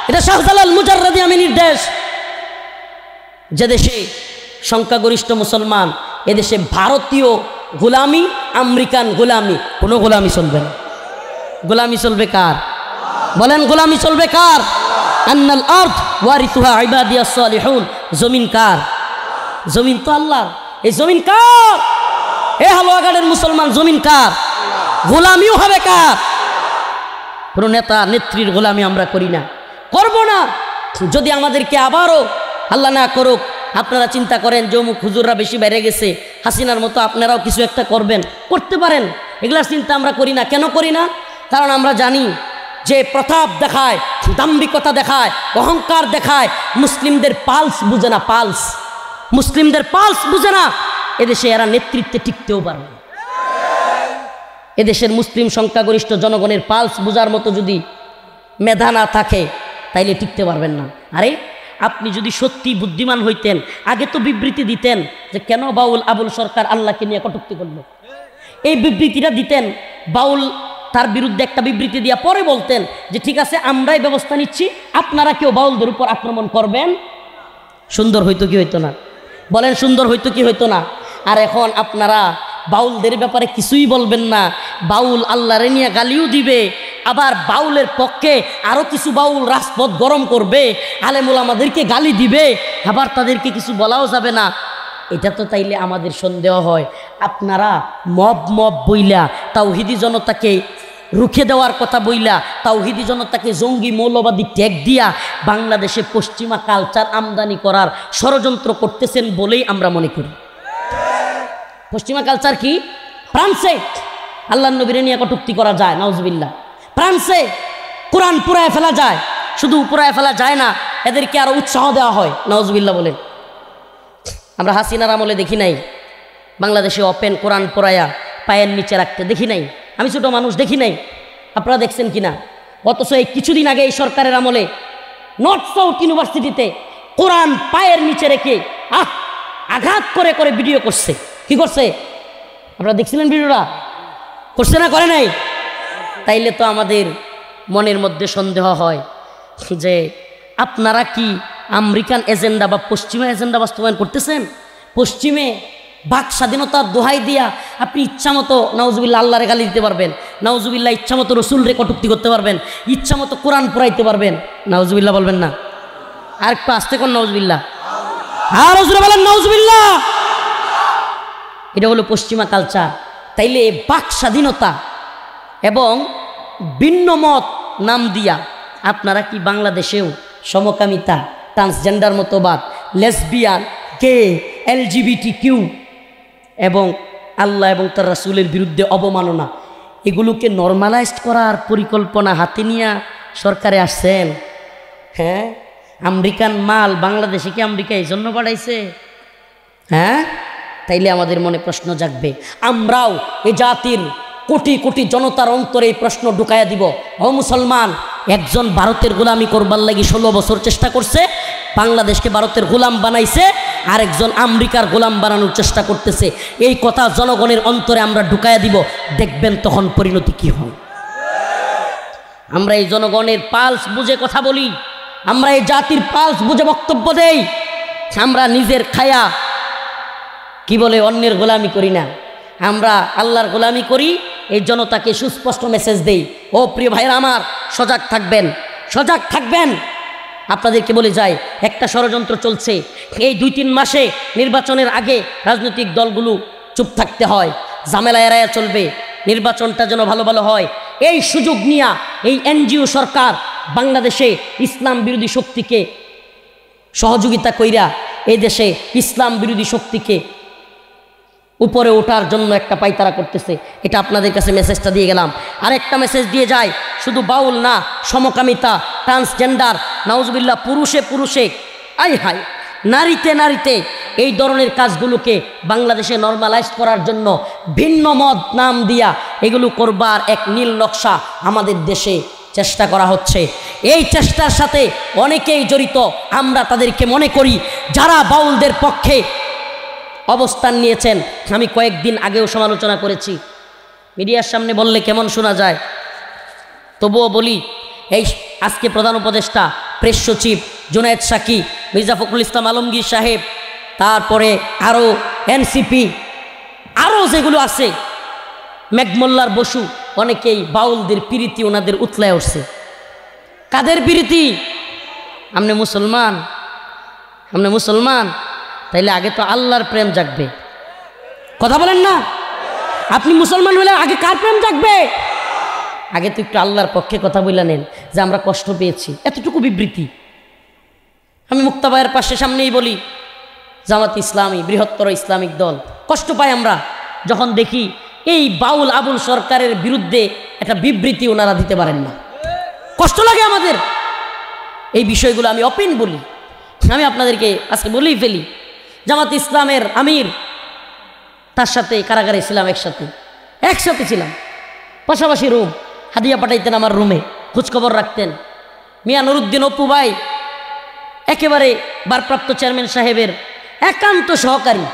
এটা শাহজালাল মুজাররদি আমিনীর দেশ। যে দেশে সংখ্যাগরিষ্ঠ মুসলমান, এদেশে ভারতীয় গোলামি, আমেরিকান গোলামি, কোনো গোলামি চলবে না। গোলামি চলবে কার? বলেন, গোলামি চলবে কার? আন্নাল আরদ ওয়ারিসুহা ইবাদিয়াস সালিহুন। জমিন কার? জমিন তো আল্লাহর। এই জমিন কার? এ হালুয়াঘাটের মুসলমান, জমিন কার? গোলামিও হবে কার? কোনো নেতা নেত্রীর গোলামি আমরা করি না, করব না। যদি আমাদেরকে আবারও আল্লাহ না করুক আপনারা চিন্তা করেন যে অমুক হুজুররা বেশি বেড়ে গেছে, হাসিনার মতো আপনারাও কিছু একটা করবেন, করতে পারেন। এগুলার চিন্তা আমরা করি না। কেন করি না? কারণ আমরা জানি যে প্রতাপ দেখায়, দাম্ভিকতা দেখায়, অহংকার দেখায়, মুসলিমদের পালস বুঝে না। পালস, মুসলিমদের পালস বুঝে না। এদেশে এরা নেতৃত্বে টিকতেও পারবে না। এদেশের মুসলিম সংখ্যাগরিষ্ঠ জনগণের পালস বোঝার মতো যদি মেধা না থাকে, তাইলে টিকতে পারবেন না। আরে আপনি যদি সত্যি বুদ্ধিমান হইতেন, আগে তো বিবৃতি দিতেন যে কেন বাউল আবুল সরকার আল্লাহকে নিয়ে কটূক্তি করলো। এই বিবৃতিটা দিতেন। বাউল তার বিরুদ্ধে একটা বিবৃতি দিয়া পরে বলতেন যে ঠিক আছে, আমরাই ব্যবস্থা নিচ্ছি, আপনারা কেউ বাউলদের উপর আক্রমণ করবেন। সুন্দর হইতো কি হইতো না? বলেন, সুন্দর হইতো কি হইতো না? আর এখন আপনারা বাউলদের ব্যাপারে কিছুই বলবেন না। বাউল আল্লাহরে নিয়ে গালিও দিবে, আবার বাউলের পক্ষে আরও কিছু বাউল রাজপথ গরম করবে, আলেমুল আমাদেরকে গালি দিবে, আবার তাদেরকে কিছু বলাও যাবে না। এটা তো তাইলে আমাদের সন্দেহ হয় আপনারা মব বইলা তাওহিদি জনতাকে রুখে দেওয়ার কথা বইলা, তাওহিদি জনতাকে জঙ্গি মৌলবাদী ট্যাগ দিয়া বাংলাদেশে পশ্চিমা কালচার আমদানি করার ষড়যন্ত্র করতেছেন বলেই আমরা মনে করি। পশ্চিমা কালচার কি? ফ্রান্সে আল্লাহ নবীরে নিয়ে কটূক্তি করা যায়, নাউজুবিল্লাহ। ফ্রান্সে কোরআন পুরায় ফেলা যায়, শুধু পুরায় ফেলা যায় না, এদেরকে আরো উৎসাহ দেওয়া হয়, নাউজুবিল্লাহ বলেন। আমরা হাসিনার আমলে দেখি নাই বাংলাদেশে ওপেন কোরআন পড়ায়া পায়ের নিচে রাখতে, দেখি নাই। আমি ছোট মানুষ, দেখি নাই। আপনারা দেখছেন কিনা? অথচ এই কিছুদিন আগে এই সরকারের আমলে নর্থ সাউথ ইউনিভার্সিটিতে কোরআন পায়ের নিচে রেখে আঘাত করে করে ভিডিও করছে। কি করছে? আপনারা দেখছিলেন ভিডিওটা? করছে না করে নাই? তাইলে তো আমাদের মনের মধ্যে সন্দেহ হয় যে আপনারা কি আমেরিকান এজেন্ডা বা পশ্চিমা এজেন্ডা বাস্তবায়ন করতেছেন? পশ্চিমে বাক স্বাধীনতার দোহাই দিয়া আপনি ইচ্ছামতো নাউজুবিল্লাহ আল্লাহরে গালি দিতে পারবেন, নাউজুবিল্লাহ ইচ্ছামতো রসুলরে কটূক্তি করতে পারবেন, ইচ্ছামতো কোরআন পড়াইতে পারবেন। নাউজুবিল্লাহ বলবেন না? আর একটু আসতে কোন নাউজুবিল্লাহ, আর রসুল বলেন নাউজুবিল্লাহ। এটা হলো পশ্চিমা কালচার। তাইলে বাক স্বাধীনতা এবং ভিন্ন মত নাম দিয়া আপনারা কি বাংলাদেশেও সমকামিতা, ট্রান্সজেন্ডার মতবাদ, লেসবিয়ান, গে, LGBT এবং আল্লাহ এবং তার রাসূলের বিরুদ্ধে অবমাননা, এগুলোকে নর্মালাইজড করার পরিকল্পনা হাতে নিয়ে সরকারে আসছেন? হ্যাঁ, আমেরিকান মাল বাংলাদেশে কি আমেরিকা এই জন্য পাঠাইছে? হ্যাঁ, তাইলে আমাদের মনে প্রশ্ন জাগবে। আমরাও এ জাতির কোটি কোটি জনতার অন্তরে এই প্রশ্ন ঢুকাইয়া দিব, ও মুসলমান, একজন ভারতের গোলামি করবার লাগি 16 বছর চেষ্টা করছে, বাংলাদেশকে ভারতের গোলাম বানাইছে, আর একজন আমেরিকার গোলাম বানানোর চেষ্টা করতেছে। এই কথা জনগণের অন্তরে আমরা ঢুকাইয়া দিব, দেখবেন তখন পরিণতি কি হয়। আমরা এই জনগণের পালস বুঝে কথা বলি, আমরা এই জাতির পালস বুঝে বক্তব্য দেই। আমরা নিজের খায়া কি বলে অন্যের গোলামি করি না, আমরা আল্লাহর গোলামি করি। এই জনতাকে সুস্পষ্ট মেসেজ দেই, ও প্রিয় ভাইরা আমার, সজাগ থাকবেন, সজাগ থাকবেন। আপনাদেরকে বলে যাই, একটা ষড়যন্ত্র চলছে। এই 2-3 মাসে নির্বাচনের আগে রাজনৈতিক দলগুলো চুপ থাকতে হয়, ঝামেলা এড়াইয়া চলবে, নির্বাচনটা যেন ভালো ভালো হয়। এই সুযোগ নিয়ে এই NGO সরকার বাংলাদেশে ইসলাম বিরোধী শক্তিকে সহযোগিতা কইরা এই দেশে ইসলাম বিরোধী শক্তিকে উপরে ওঠার জন্য একটা পায়তারা করতেছে। এটা আপনাদের কাছে মেসেজটা দিয়ে গেলাম। আরেকটা মেসেজ দিয়ে যায়, শুধু বাউল না, সমকামিতা, ট্রান্সজেন্ডার, নাউজুবিল্লাহ, পুরুষে পুরুষে, আই হাই, নারীতে নারীতে, এই ধরনের কাজগুলোকে বাংলাদেশে নর্মালাইজ করার জন্য ভিন্ন মত নাম দিয়া এগুলো করবার এক নীল নকশা আমাদের দেশে চেষ্টা করা হচ্ছে। এই চেষ্টার সাথে অনেকেই জড়িত। আমরা তাদেরকে মনে করি যারা বাউলদের পক্ষে অবস্থান নিয়েছেন। আমি কয়েকদিন আগেও সমালোচনা করেছি, মিডিয়ার সামনে বললে কেমন শোনা যায়, তবুও বলি, এই আজকে প্রধান উপদেষ্টা, প্রেস সচিব জুনায়েদ সাকি, মির্জা ফখরুল ইসলাম আলমগীর সাহেব, তারপরে আরও এনসিপি, আরও যেগুলো আছে, মেঘমোল্লার বসু, অনেকেই বাউলদের প্রীতি ওনাদের উতলায় উঠছে। কাদের প্রীতি? আমনে মুসলমান, আমনে মুসলমান, তাইলে আগে তো আল্লাহর প্রেম জাগবে। কথা বলেন না? আপনি মুসলমান হলে আগে কার প্রেম জাগবে? আগে তো একটু আল্লাহর পক্ষে কথা বলে নেন যে আমরা কষ্ট পেয়েছি, এতটুকু বিবৃতি। আমি মুক্তাবায়ের পাশে সামনেই বলি, জামাত ইসলামী বৃহত্তর ইসলামিক দল, কষ্ট পাই আমরা যখন দেখি এই বাউল আবুল সরকারের বিরুদ্ধে একটা বিবৃতি ওনারা দিতে পারেন না। কষ্ট লাগে আমাদের। এই বিষয়গুলো আমি ওপেন বলি, আমি আপনাদেরকে আজকে বলেই ফেলি। জামাত ইসলামের আমির, তার সাথে কারাগারে ছিলাম, একসাথে ছিলাম, পাশাপাশি রুম, হাদিয়া পাঠাইতেন আমার রুমে, খোঁজখবর রাখতেন। মিয়া নুরুদ্দিন অপু ভাই একেবারে ভারপ্রাপ্ত চেয়ারম্যান সাহেবের একান্ত সহকারী,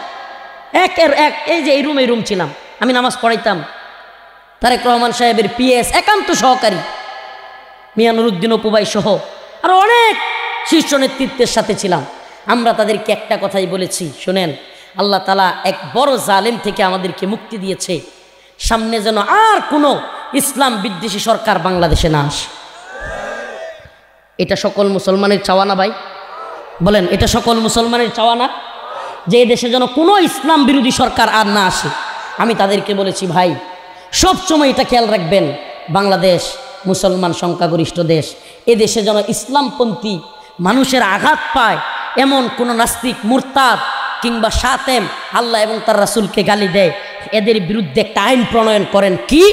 এই যে এই রুম ছিলাম, আমি নামাজ পড়াইতাম। তারেক রহমান সাহেবের পিএস একান্ত সহকারী মিয়া নুরুদ্দিন অপু ভাই সহ আরও অনেক শীর্ষ নেতৃত্বের সাথে ছিলাম। আমরা তাদেরকে একটা কথাই বলেছি, শোনেন, আল্লাহ তাআলা এক বড় জালেম থেকে আমাদেরকে মুক্তি দিয়েছে, সামনে যেন আর কোনো ইসলাম বিদ্বেষী সরকার বাংলাদেশে না আসে। এটা সকল মুসলমানের চাওয়া না ভাই? বলেন, এটা সকল মুসলমানের চাওয়া না যে দেশে যেন কোনো ইসলাম বিরোধী সরকার আর না আসে? আমি তাদেরকে বলেছি, ভাই সবসময় এটা খেয়াল রাখবেন, বাংলাদেশ মুসলমান সংখ্যাগরিষ্ঠ দেশ, এ দেশে যেন ইসলামপন্থী মানুষের আঘাত পায় এমন কোনো নাস্তিক, মুরতাদ কিংবা শাতেম আল্লাহ এবং তার রাসূলকে গালি দেয়, এদের বিরুদ্ধে একটা আইন প্রণয়ন করেন। কি?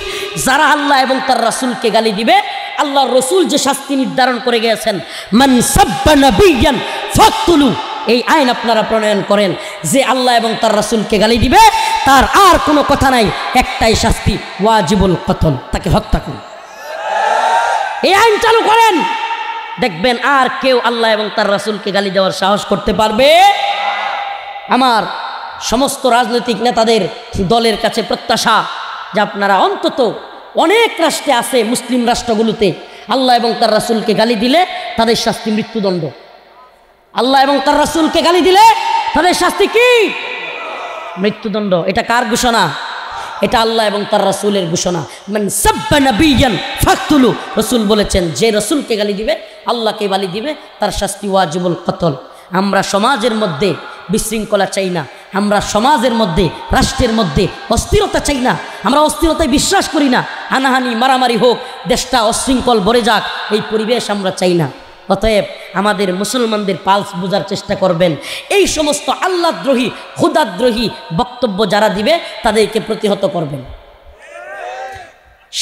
যারা আল্লাহ এবং তার রাসূলকে গালি দিবে, আল্লাহর রাসূল যে শাস্তি নির্ধারণ করে গিয়েছেন, মান সাব্বা নাবিয়ান ফাকতুলু, এই আইন আপনারা প্রণয়ন করেন যে আল্লাহ এবং তার রাসূলকে গালি দিবে, তার আর কোনো কথা নাই, একটাই শাস্তি, ওয়াজিবুল কতল, তাকে হত্যা করুন। এই আইন চালু করেন, দেখবেন আর কেউ আল্লাহ এবং তার রাসূলকে গালি দেওয়ার সাহস করতে পারবে। আমার সমস্ত রাজনৈতিক নেতাদের দলের কাছে প্রত্যাশা যে আপনারা অন্তত, অনেক রাষ্ট্রে আছে, মুসলিম রাষ্ট্রগুলোতে আল্লাহ এবং তার রাসূলকে গালি দিলে তাদের শাস্তি মৃত্যুদণ্ড। আল্লাহ এবং তার রাসূলকে গালি দিলে তাদের শাস্তি কি? মৃত্যুদণ্ড। এটা কার ঘোষণা? এটা আল্লাহ এবং তার রাসূলের ঘোষণা। মান সাব্বা নাবিয়ান ফাকতুলু, রাসূল বলেছেন যে রাসূলকে গালি দিবে, আল্লাহকে গালি দিবে, তার শাস্তি ওয়াজিবুল কতল। আমরা সমাজের মধ্যে বিশৃঙ্খলা চাই না, আমরা সমাজের মধ্যে, রাষ্ট্রের মধ্যে অস্থিরতা চাই না, আমরা অস্থিরতায় বিশ্বাস করি না। হানাহানি মারামারি হোক, দেশটা অশৃঙ্খল ভরে যাক, এই পরিবেশ আমরা চাই না। অতএব আমাদের মুসলমানদের পালস বোঝার চেষ্টা করবেন। এই সমস্ত আল্লাহদ্রোহী, খুদাদ্রোহী বক্তব্য যারা দিবে তাদেরকে প্রতিহত করবেন।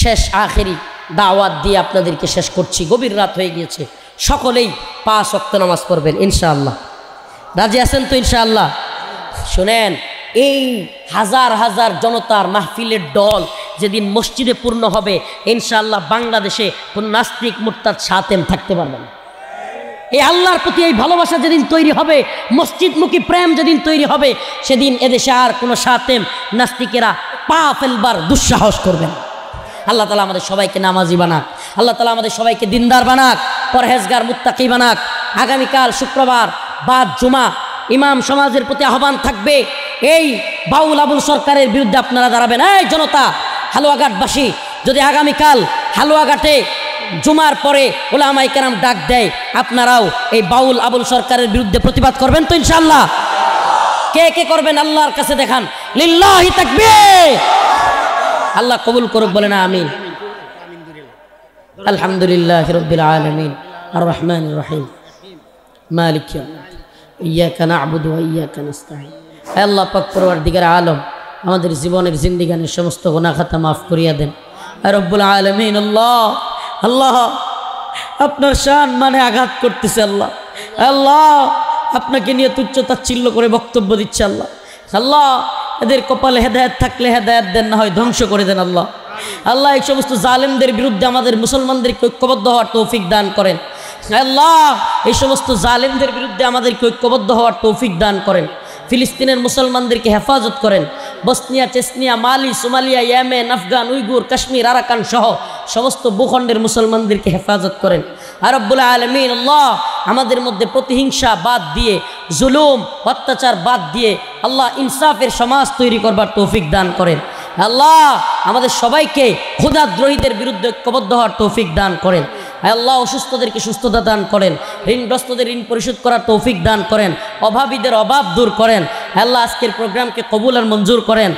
শেষ আখেরি দাওয়াত দিয়ে আপনাদেরকে শেষ করছি, গভীর রাত হয়ে গিয়েছে। সকলেই 5 ওয়াক্ত নামাজ পড়বেন ইনশাআল্লাহ। রাজি আছেন তো ইনশাআল্লাহ? শুনেন, এই হাজার হাজার জনতার মাহফিলের দল যেদিন মসজিদে পূর্ণ হবে, ইনশাআল্লাহ বাংলাদেশে কোন নাস্তিক, মুরতাদ, শাতেম থাকতে পারবে না। এই আল্লাহর প্রতি এই ভালোবাসা যেদিন তৈরি হবে, মসজিদমুখী প্রেম যেদিন তৈরি হবে, সেদিন এদেশে আর কোনো শাতেম, নাস্তিকেরা পা ফেলবার দুঃসাহস করবেন। আল্লাহ তাআলা আমাদের সবাইকে নামাজি বানাক, আল্লাহ তাআলা আমাদের সবাইকে দিনদার বানাক, পরহেজগার, মুত্তাকি বানাক। আগামীকাল শুক্রবার বাদ জুমা, ইমাম সমাজের প্রতি আহ্বান থাকবে, এই বাউল আবুল সরকারের বিরুদ্ধে আপনারা দাঁড়াবেন। এই জনতা, হালুয়াঘাটবাসী, যদি আগামীকাল হালুয়াঘাটে জুমার পরে উলামায়ে কেরাম ডাক দেয়, আপনারাও এই বাউল আবুল সরকারের বিরুদ্ধে প্রতিবাদ করবেন তো ইনশাআল্লাহ? কে কে করবেন আল্লাহর কাছে দেখান। লিল্লাহি তাকবীর। আল্লাহ কবুল করুক, বলেন আমিন। আলহামদুলিল্লাহি রাব্বিল আলামিন আর রহমানির রহিম মালিক ইয়াউমিদ্দিন ইয়্যাকা না'বুদু ওয়া ইয়্যাকা নাস্তাঈন। হে আল্লাহ পাক, পরওয়ারদিগার আলম, আমাদের জীবনের জিন্দিগানের সমস্ত গুনাহ খাতা মাফ করিয়া দেন। আর রব্বুল আলামিন আল্লাহ আল্লাহ আপনার শান মানে আঘাত করতেছে আল্লাহ, আল্লাহ আপনাকে নিয়ে তুচ্ছ তাচ্ছিল্য করে বক্তব্য দিচ্ছে আল্লাহ, আল্লাহ এদের কপালে হেদায়েত থাকলে হেদায়েত দেন, না হয় ধ্বংস করে দেন আল্লাহ। আল্লাহ এই সমস্ত জালেমদের বিরুদ্ধে আমাদের মুসলমানদেরকে ঐক্যবদ্ধ হওয়ার তৌফিক দান করেন। আল্লাহ এই সমস্ত জালেমদের বিরুদ্ধে আমাদেরকে ঐক্যবদ্ধ হওয়ার তৌফিক দান করেন। ফিলিস্তিনের মুসলমানদেরকে হেফাজত করেন। Bosnia, Chechnya, Mali, Somalia, Yemen, Afghan, Uyghur, Kashmir, Arakan সহ সমস্ত ভূখণ্ডের মুসলমানদেরকে হেফাজত করেন। আর রব্বুল আলামিন আল্লাহ আমাদের মধ্যে প্রতিহিংসা বাদ দিয়ে, জুলুম অত্যাচার বাদ দিয়ে আল্লাহ ইনসাফের সমাজ তৈরি করবার তৌফিক দান করেন। আল্লাহ আমাদের সবাইকে ক্ষুধাদ্রোহীদের বিরুদ্ধে ঐক্যবদ্ধ হওয়ার তৌফিক দান করেন। আল্লাহ অসুস্থদেরকে সুস্থতা দান করেন, ঋণগ্রস্তদের ঋণ পরিশোধ করার তৌফিক দান করেন, অভাবীদের অভাব দূর করেন। আল্লাহ আজকের প্রোগ্রামকে কবুল আর মঞ্জুর করেন।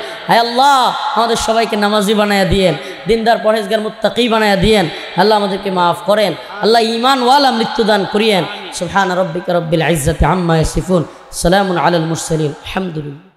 আল্লাহ আমাদের সবাইকে নামাজি বানায়া দিয়েন, দিনদার পরহেজগার মুত্তাকি বানায়া দিয়েন। আল্লাহ আমাদেরকে মাফ করেন। আল্লাহ ঈমান ওয়ালা মৃত্যু দান করিয়েন। সুবহান রাব্বিকা রব্বিল ইজ্জাতি আম্মা ইয়াসিফুন, সালামুন আলাল মুরসালিন, আলহামদুলিল্লাহ।